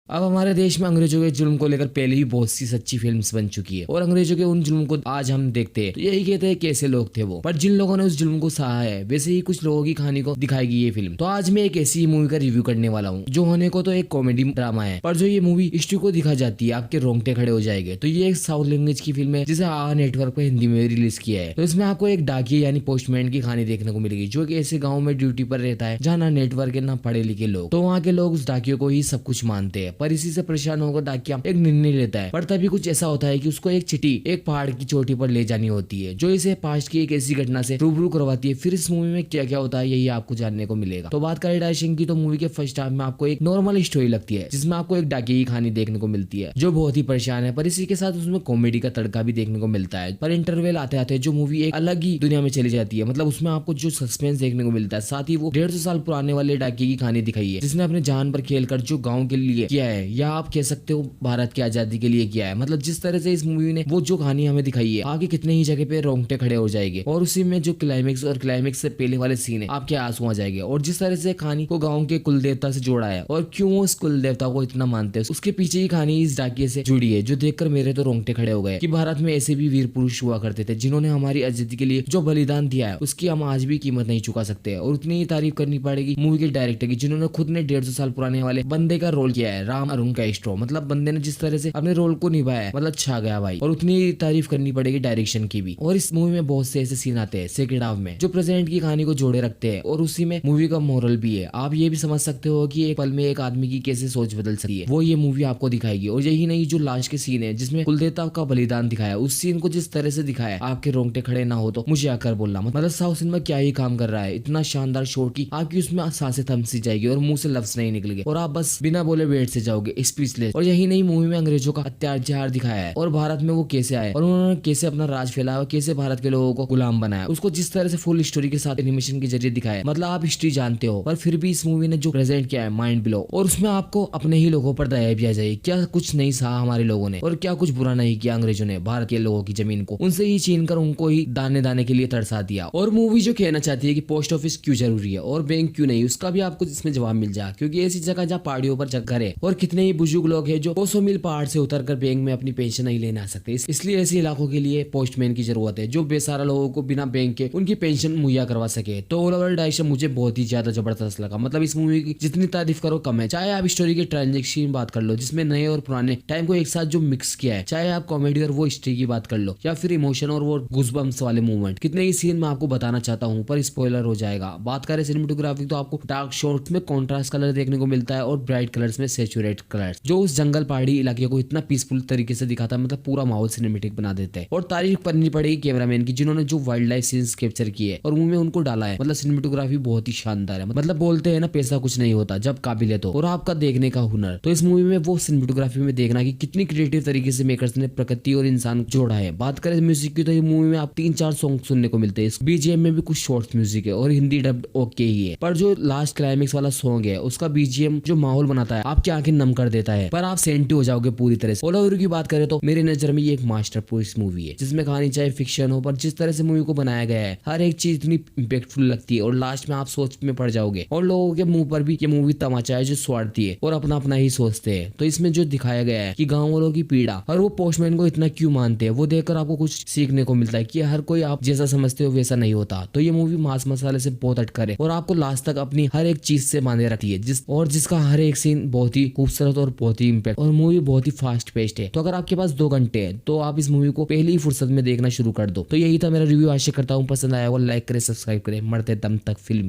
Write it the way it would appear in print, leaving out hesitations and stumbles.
अब हमारे देश में अंग्रेजों के जुल्म को लेकर पहले ही बहुत सी सच्ची फिल्म्स बन चुकी है और अंग्रेजों के उन जुल्म को आज हम देखते हैं तो यही कहते हैं कैसे लोग थे वो। पर जिन लोगों ने उस जुल्म को सहा है वैसे ही कुछ लोगों की कहानी को दिखाएगी ये फिल्म। तो आज मैं एक ऐसी मूवी का रिव्यू करने वाला हूँ जो होने को तो एक कॉमेडी ड्रामा है, पर जो ये मूवी हिस्ट्री को दिखा जाती है आपके रोंगटे खड़े हो जाएंगे। तो ये एक साउथ लैंग्वेज की फिल्म है जिसे आ नेटवर्क पर हिंदी में रिलीज किया है। तो इसमें आपको एक डाकिया यानी पोस्टमैन की कहानी देखने को मिलेगी जो कि ऐसे गाँव में ड्यूटी पर रहता है जहाँ ना नेटवर्क है ना पढ़े लिखे लोग। तो वहाँ के लोग उस डाकियों को ही सब कुछ मानते हैं, पर इसी से परेशान होकर डाकिया एक निर्णय लेता है। पर तभी कुछ ऐसा होता है कि उसको एक चिट्ठी एक पहाड़ की चोटी पर ले जानी होती है जो इसे पास्ट की एक ऐसी घटना से रूबरू करवाती है। फिर इस मूवी में क्या क्या होता है यही आपको जानने को मिलेगा। तो बात करें डायरेक्शन की तो मूवी के फर्स्ट हाफ में आपको एक नॉर्मल स्टोरी लगती है जिसमें आपको एक डाकिया की कहानी देखने को मिलती है जो बहुत ही परेशान है, पर इसी के साथ उसमें कॉमेडी का तड़का भी देखने को मिलता है। पर इंटरवल आते आते जो मूवी एक अलग ही दुनिया में चली जाती है, मतलब उसमें आपको जो सस्पेंस देखने को मिलता है, साथ ही वो 150 साल पुराने वाले डाकिया की कहानी दिखाई है जिसने अपने जान पर खेलकर जो गाँव के लिए किया है या आप कह सकते हो भारत की आजादी के लिए किया है। मतलब जिस तरह से इस मूवी ने वो जो कहानी हमें दिखाई है आगे कितने ही जगह पे रोंगटे खड़े हो जाएंगे और उसी में जो क्लाइमेक्स और क्लाइमेक्स से पहले वाले सीन है आपके आंसू आ जाएंगे। और जिस तरह से कहानी को गाँव के कुल देवता से जोड़ा है और क्यों उस कुल देवता को इतना मानते हैं उसके पीछे की कहानी इस डाकिये से जुड़ी है जो देखकर मेरे तो रोंगटे खड़े हो गए कि भारत में ऐसे भी वीर पुरुष हुआ करते थे जिन्होंने हमारी आजादी के लिए जो बलिदान दिया है उसकी हम आज भी कीमत नहीं चुका सकते। और उतनी ही तारीफ करनी पड़ेगी मूवी के डायरेक्टर की जिन्होंने खुद ने 150 साल पुराने वाले बंदे का रोल किया है, राम अरुण कैस्ट्रो। मतलब बंदे ने जिस तरह से अपने रोल को निभाया है मतलब छा गया भाई। और उतनी ही तारीफ करनी पड़ेगी डायरेक्शन की भी। और इस मूवी में बहुत से ऐसे सीन आते हैं सेकंड हाफ में जो प्रेजेंट की कहानी को जोड़े रखते हैं और उसी में मूवी का मोरल भी है। आप ये भी समझ सकते हो कि एक पल में एक आदमी की कैसे सोच बदल सकती है, वो ये मूवी आपको दिखाएगी। और यही नहीं, जो लास्ट के सीन है जिसमें कुलदेवता का बलिदान दिखाया उस सीन को जिस तरह से दिखाया आपके रोंगटे खड़े ना हो तो मुझे आकर बोलना। मतलब साउथ सिनेमा क्या ही काम कर रहा है, इतना शानदार शॉट की आपकी उसमें सांसें थम सी जाएगी और मुंह से लफ्ज नहीं निकलेंगे और आप बस बिना बोले बैठ से जाओगे स्पीचलेस। और यही नहीं, मूवी में अंग्रेजों का अत्याचार दिखाया है और भारत में वो कैसे आए और उन्होंने कैसे अपना राज फैलाया और कैसे भारत के लोगों को गुलाम बनाया, उसको जिस तरह से फुल स्टोरी के साथ एनिमेशन के जरिए दिखाया। मतलब आप हिस्ट्री जानते हो पर फिर भी इस मूवी ने जो प्रेजेंट किया है माइंड ब्लो। और उसमें आपको अपने ही लोगों पर दया भी आ जाए, क्या कुछ नहीं सहा हमारे लोगों ने और क्या कुछ बुरा नहीं किया अंग्रेजों ने भारत के लोगों की जमीन को उनसे ही छीन कर उनको ही दाने दाने के लिए तरसा दिया। और मूवी जो कहना चाहती है कि पोस्ट ऑफिस क्यों जरूरी है और बैंक क्यों नहीं, उसका भी आपको इसमें जवाब मिल जाए। क्योंकि ऐसी जगह जहाँ पहाड़ियों पर घर है और कितने ही बुजुर्ग लोग हैं जो 200 मील पहाड़ से उतरकर बैंक में अपनी पेंशन नहीं लेने आ सकते, इसलिए ऐसे इलाकों के लिए पोस्टमैन की जरूरत है जो बेसहारा लोगों को बिना बैंक के उनकी पेंशन मुहैया करवा सके। तो ओवरऑल डायरेक्शन मुझे बहुत ही ज्यादा जबरदस्त लगा। मतलब इस मूवी की जितनी तारीफ करो कम है। चाहे आप स्टोरी के ट्रांजेक्शन बात कर लो जिसमें नए और पुराने टाइम को एक साथ जो मिक्स किया है, चाहे आप कॉमेडी और वो हिस्ट्री की बात कर लो या फिर इमोशन और वो गूज़बम्प्स वाले मूवमेंट, कितने ही सीन मैं आपको बताना चाहता हूँ पर स्पॉइलर हो जाएगा। बात करें सिनेमेटोग्राफी तो आपको डार्क शॉट्स में कॉन्ट्रास्ट कलर देखने को मिलता है और ब्राइट कलर्स में सैचुरेट कलर्स जो उस जंगल पहाड़ी इलाके को इतना पीसफुल तरीके से दिखाता है, मतलब पूरा माहौल सिनेमेटिक बना देता है। और तारीफ करनी पड़ेगी कैमरामैन की जिन्होंने जो वाइल्ड लाइफ सीन्स कैप्चर किए और उनमें उनको डाला है। मतलब सिनेमेटोग्राफी बहुत ही शानदार है। मतलब बोलते हैं ना पैसा कुछ नहीं होता जब काबिलियत हो और आपका देखने का हुनर। तो इस मूवी में वो सिनेमेटोग्राफी में देखना कि कितनी क्रिएटिव तरीके से मेकर्स ने प्रकृति और इंसान जोड़ा है। बात करें म्यूजिक की तो ये मूवी में आप 3-4 सॉन्ग सुनने को मिलते हैं। बीजीएम में भी कुछ शॉर्ट्स म्यूजिक है और हिंदी डब ओके ही है, पर जो लास्ट क्लाइमेक्स वाला सॉन्ग है उसका बीजीएम जो माहौल बनाता है आपकी आंखें नम कर देता है, पर आप सेंटी हो जाओगे पूरी तरह से। ऑल ओवर की बात करें तो मेरी नजर में ये एक मास्टरपीस मूवी है जिसमें कहानी चाहे फिक्शन हो पर जिस तरह से मूवी को बनाया गया है हर एक चीज इतनी इम्पैक्टफुल लगती है और लास्ट में आप सोच में पड़ जाओगे। और लोगों के मुंह पर भी ये मूवी तमाचा है जो स्वार्थी है और अपना अपना ही सोचते हैं। तो इसमें जो दिखाया गया है कि गाँव वालों की पीड़ा और वो पोस्टमैन को इतना क्यों मानते हैं वो देखकर आपको कुछ सीखने को मिलता है कि हर कोई आप जैसा समझते हो वैसा नहीं होता। तो ये मूवी मांस मसाले से बहुत हटकर है और आपको लास्ट तक अपनी हर एक चीज से बांधे रखती है जिसका हर एक सीन बहुत ही खूबसूरत और बहुत ही इम्पैक्ट और मूवी बहुत ही फास्ट पेस्ड है। तो अगर आपके पास 2 घंटे है तो आप इस मूवी को पहली ही फुर्सत में देखना शुरू कर दो। तो यही था मेरा रिव्यू। आशा करता हूँ पसंद आया होगा। लाइक करें, सब्सक्राइब करें। मरते दम तक फिल्मी।